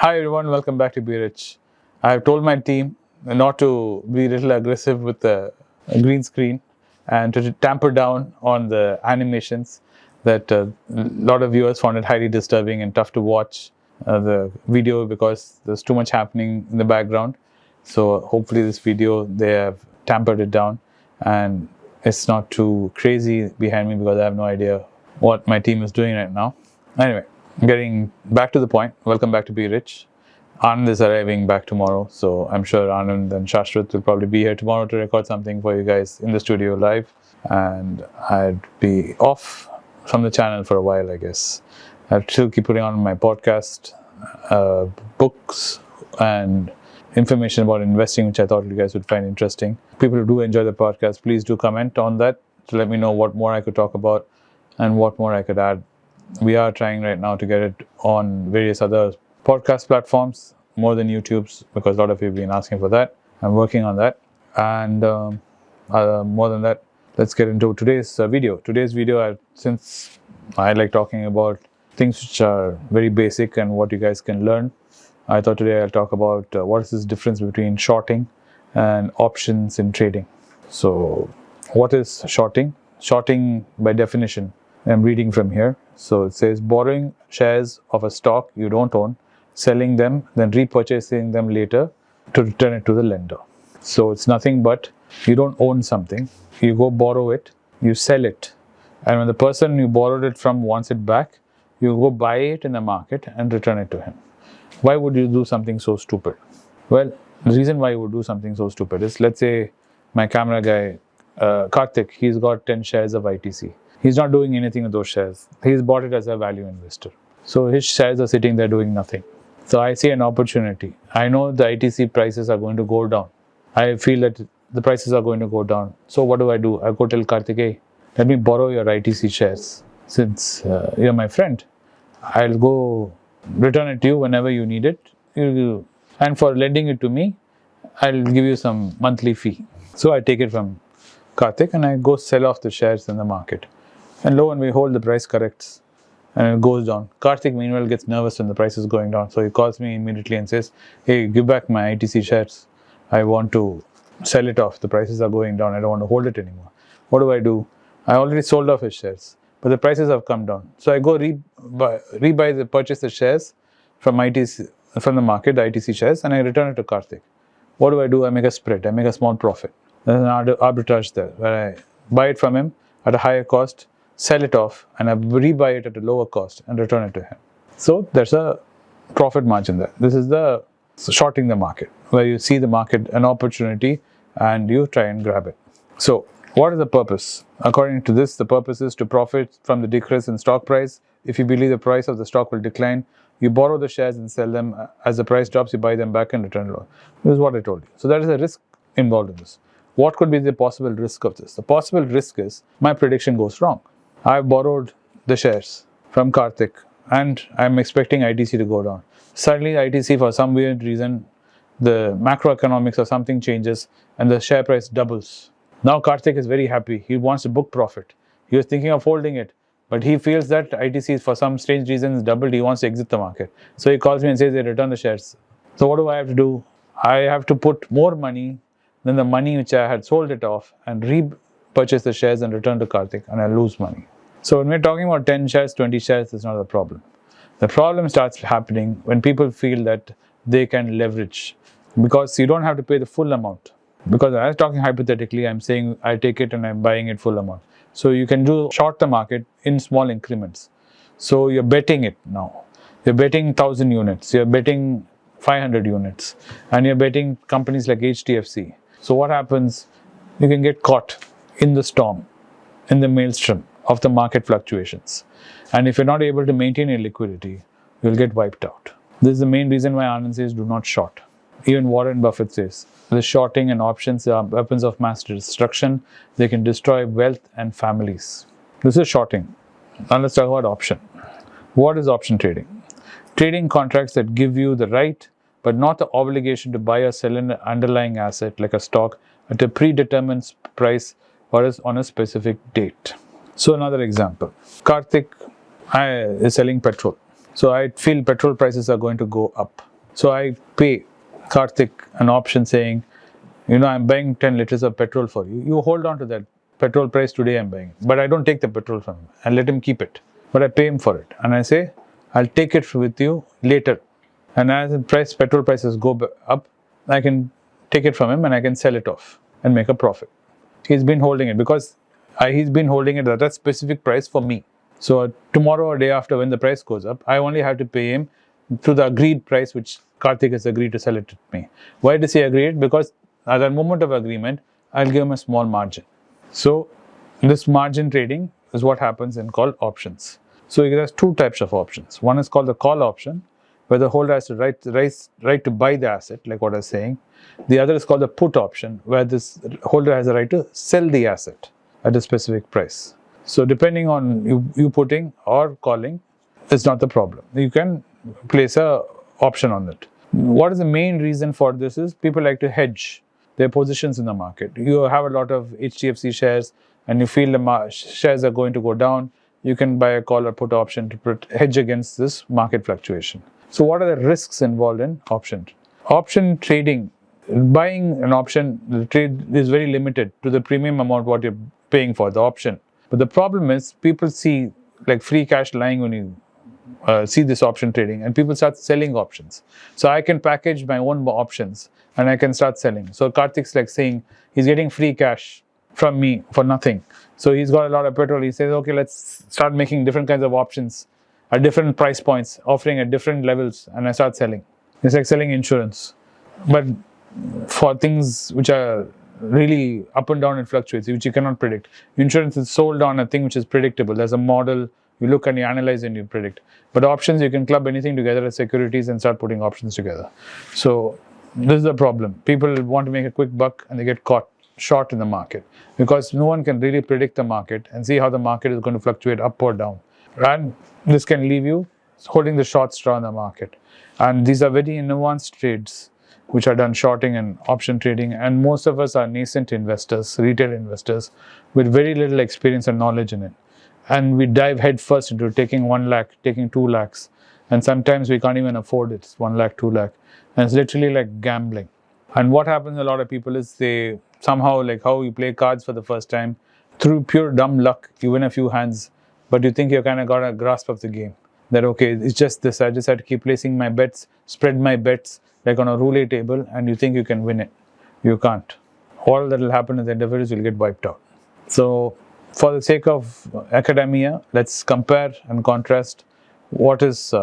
Hi everyone, welcome back to Be Rich. I have told my team not to be a little aggressive with the green screen and to tamper down on the animations that a lot of viewers found it highly disturbing and tough to watch the video because there's too much happening in the background. So hopefully this video, they have tampered it down and it's not too crazy behind me because I have no idea what my team is doing right now. Anyway, getting back to the point, welcome back to Be Rich. Anand is arriving back tomorrow, so I'm sure Anand and Shashwat will probably be here tomorrow to record something for you guys in the studio live. And I'd be off from the channel for a while, I guess. I'll still keep putting on my podcast, books, and information about investing, which I thought you guys would find interesting. People who do enjoy the podcast, please do comment on that to let me know what more I could talk about and what more I could add. We are trying right now to get it on various other podcast platforms, more than YouTube's, because a lot of you have been asking for that. I'm working on that. And more than that, let's get into today's video. Today's video, since I like talking about things which are very basic and what you guys can learn, I thought today I'll talk about what is this difference between shorting and options in trading. So what is shorting? Shorting, by definition, I'm reading from here. So it says borrowing shares of a stock you don't own, selling them, then repurchasing them later to return it to the lender. So it's nothing but you don't own something, you go borrow it, you sell it, and when the person you borrowed it from wants it back, you go buy it in the market and return it to him. Why would you do something so stupid? Well, the reason why you would do something so stupid is, let's say my camera guy, Karthik, he's got 10 shares of ITC. He's not doing anything with those shares. He's bought it as a value investor. So his shares are sitting there doing nothing. So I see an opportunity. I know the ITC prices are going to go down. I feel that the prices are going to go down. So what do? I go tell Karthik, hey, let me borrow your ITC shares. Since you're my friend, I'll go return it to you whenever you need it. And for lending it to me, I'll give you some monthly fee. So I take it from Karthik and I go sell off the shares in the market. And lo and behold, the price corrects and it goes down. Karthik, meanwhile, gets nervous when the price is going down. So he calls me immediately and says, hey, give back my ITC shares. I want to sell it off. The prices are going down. I don't want to hold it anymore. What do? I already sold off his shares, but the prices have come down. So I go purchase the shares from the market, the ITC shares, and I return it to Karthik. What do? I make a spread. I make a small profit. There's an arbitrage there where I buy it from him at a higher cost, sell it off, and I rebuy it at a lower cost and return it to him. So there's a profit margin there. This is the shorting the market, where you see the market, an opportunity, and you try and grab it. So what is the purpose? According to this, the purpose is to profit from the decrease in stock price. If you believe the price of the stock will decline, you borrow the shares and sell them. As the price drops, you buy them back and return lower. This is what I told you. So there is a risk involved in this. What could be the possible risk of this? The possible risk is my prediction goes wrong. I've borrowed the shares from Karthik and I'm expecting ITC to go down. Suddenly ITC, for some weird reason, the macroeconomics or something changes and the share price doubles. Now Karthik is very happy. He wants to book profit. He was thinking of holding it, but he feels that ITC, for some strange reason, is doubled. He wants to exit the market. So he calls me and says, they return the shares. So what do I have to do? I have to put more money than the money which I had sold it off and repurchase the shares and return to Karthik, and I lose money. So when we're talking about 10 shares, 20 shares, it's not a problem. The problem starts happening when people feel that they can leverage, because you don't have to pay the full amount. Because I was talking hypothetically, I'm saying I take it and I'm buying it full amount. So you can short the market in small increments. So you're betting it now. You're betting 1,000 units. You're betting 500 units. And you're betting companies like HDFC. So what happens? You can get caught in the storm, in the maelstrom of the market fluctuations. And if you're not able to maintain your liquidity, you'll get wiped out. This is the main reason why Anand says do not short. Even Warren Buffett says the shorting and options are weapons of mass destruction. They can destroy wealth and families. This is shorting. Now let's talk about option. What is option trading? Trading contracts that give you the right but not the obligation to buy or sell an underlying asset like a stock at a predetermined price or on a specific date. So another example, Karthik is selling petrol. So I feel petrol prices are going to go up. So I pay Karthik an option saying, I'm buying 10 liters of petrol for you. You hold on to that petrol price today I'm buying. But I don't take the petrol from him and let him keep it. But I pay him for it. And I say, I'll take it with you later. And as the petrol prices go up, I can take it from him and I can sell it off and make a profit. He's been holding it because he's been holding it at that specific price for me. So tomorrow or day after, when the price goes up, I only have to pay him to the agreed price which Karthik has agreed to sell it to me. Why does he agree it? Because at the moment of agreement, I'll give him a small margin. So this margin trading is what happens in called options. So there's two types of options. One is called the call option, where the holder has the right to buy the asset, like what I was saying. The other is called the put option, where this holder has the right to sell the asset at a specific price. So depending on you putting or calling, it's not the problem. You can place a option on it. What is the main reason for this is people like to hedge their positions in the market. You have a lot of HDFC shares and you feel the shares are going to go down. You can buy a call or put option to hedge against this market fluctuation. So what are the risks involved in option? Option trading, buying an option, the trade is very limited to the premium amount what you're paying for the option. But the problem is people see like free cash lying when you see this option trading and people start selling options. So I can package my own options and I can start selling. So Karthik's like saying he's getting free cash from me for nothing. So he's got a lot of petrol. He says, okay, let's start making different kinds of options at different price points, offering at different levels, and I start selling. It's like selling insurance. But for things which are really up and down and fluctuates, which you cannot predict. Insurance is sold on a thing which is predictable. There's a model, you look and you analyze and you predict. But options, you can club anything together as securities and start putting options together. So this is the problem. People want to make a quick buck and they get caught short in the market because no one can really predict the market and see how the market is going to fluctuate up or down. And this can leave you holding the short straw in the market. And these are very nuanced trades which are done shorting and option trading, and most of us are nascent investors, retail investors with very little experience and knowledge in it, and we dive headfirst into taking 1 lakh, taking 2 lakhs, and sometimes we can't even afford it. It's 1 lakh, 2 lakh, and it's literally like gambling. And what happens to a lot of people is they somehow, like how you play cards for the first time, through pure dumb luck you win a few hands, but you think you kind of got a grasp of the game, that okay, it's just this, I just have to keep placing my bets, spread my bets like on a roulette table, and you think you can win it. You can't. All that will happen is the endeavors will get wiped out. So for the sake of academia, let's compare and contrast what is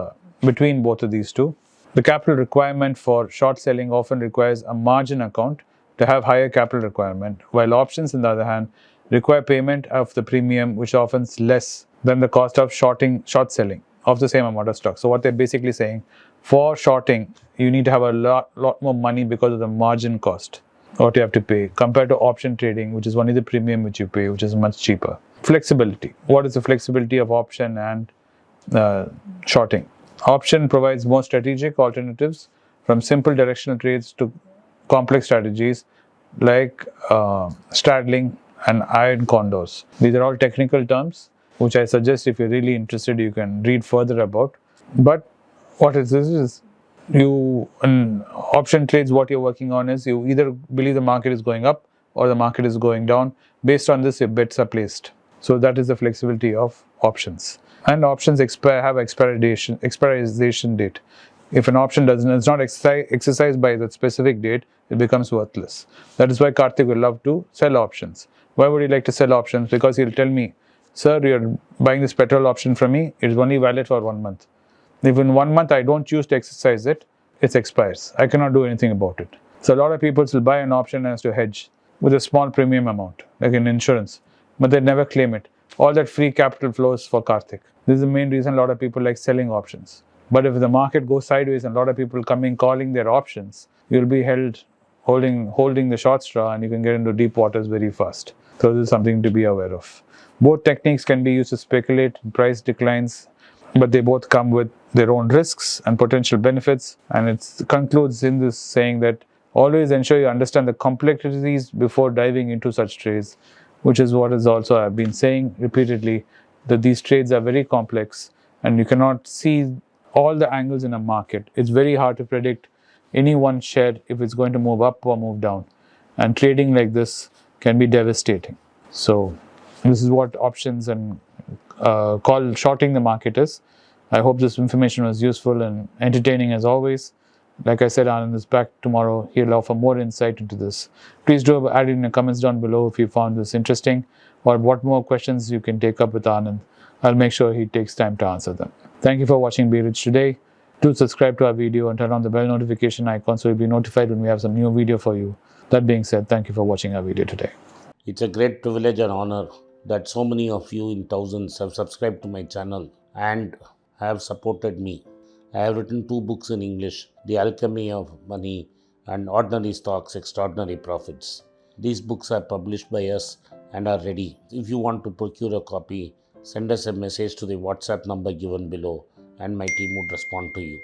between both of these two. The capital requirement for short selling often requires a margin account to have higher capital requirement, while options, on the other hand, require payment of the premium, which often is less than the cost of short selling of the same amount of stock. So what they're basically saying, for shorting, you need to have a lot more money because of the margin cost, what you have to pay, compared to option trading, which is only the premium which you pay, which is much cheaper. Flexibility. What is the flexibility of option and shorting? Option provides more strategic alternatives, from simple directional trades to complex strategies like straddling and iron condors. These are all technical terms, which I suggest if you're really interested, you can read further about. But what is this is, you in option trades, what you're working on is you either believe the market is going up or the market is going down. Based on this, your bets are placed. So that is the flexibility of options. And options have expiration date. If an option is not exercised by that specific date, it becomes worthless. That is why Karthik will love to sell options. Why would he like to sell options? Because he'll tell me, sir, you're buying this petrol option from me, it's only valid for 1 month. If in 1 month I don't choose to exercise it, it expires. I cannot do anything about it. So a lot of people will buy an option as to hedge with a small premium amount, like in insurance, but they never claim it. All that free capital flows for Karthik. This is the main reason a lot of people like selling options. But if the market goes sideways and a lot of people calling their options, you'll be holding the short straw, and you can get into deep waters very fast. So this is something to be aware of. Both techniques can be used to speculate in price declines, but they both come with their own risks and potential benefits. And it concludes in this saying that always ensure you understand the complexities before diving into such trades, which is what is also I've been saying repeatedly, that these trades are very complex and you cannot see all the angles in a market. It's very hard to predict any one share if it's going to move up or move down. And trading like this can be devastating. So this is what options and call shorting the market is. I hope this information was useful and entertaining as always. Like I said, Anand is back tomorrow. He'll offer more insight into this. Please do add in the comments down below if you found this interesting or what more questions you can take up with Anand. I'll make sure he takes time to answer them. Thank you for watching Be Rich today. Do subscribe to our video and turn on the bell notification icon so you'll be notified when we have some new video for you. That being said, thank you for watching our video today. It's a great privilege and honor that so many of you in thousands have subscribed to my channel and have supported me. I have written 2 books in English, The Alchemy of Money and Ordinary Stocks, Extraordinary Profits. These books are published by us and are ready. If you want to procure a copy, send us a message to the WhatsApp number given below and my team would respond to you.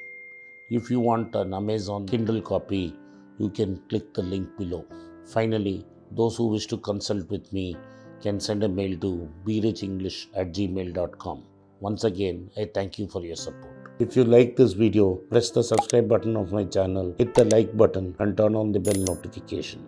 If you want an Amazon Kindle copy, you can click the link below. Finally, those who wish to consult with me can send a mail to berichenglish@gmail.com. Once again, I thank you for your support. If you like this video, press the subscribe button of my channel, hit the like button and turn on the bell notification.